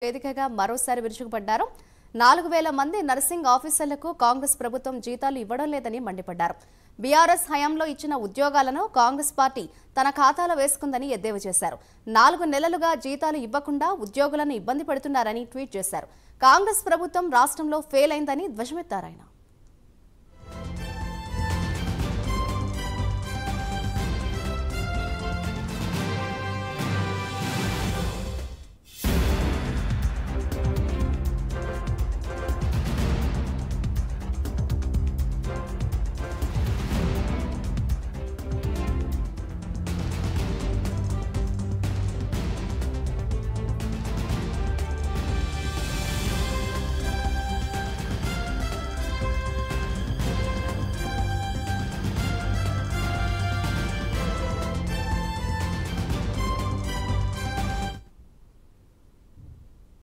వేదికగా మరోసారి విరుచుకుపడ్డారు. 4000 మంది నర్సింగ్ ఆఫీసర్లకు కాంగ్రెస్ ప్రభుత్వం జీతాలు ఇవ్వడం లేదని మండిపడ్డారు. బీఆర్ఎస్ హయాంలో ఇచ్చిన ఉద్యోగాలను కాంగ్రెస్ పార్టీ తన ఖాతాలో వేసుకుందని ఎద్దేవా చేశారు. 4 నెలలుగా జీతాలు ఇవ్వకుండా ఉద్యోగులను ఇబ్బంది పెడుతున్నారని ట్వీట్ చేశారు. కాంగ్రెస్ ప్రభుత్వం రాష్ట్రంలో ఫెయిల్ అయిందని ధ్వజమెత్తారాయన.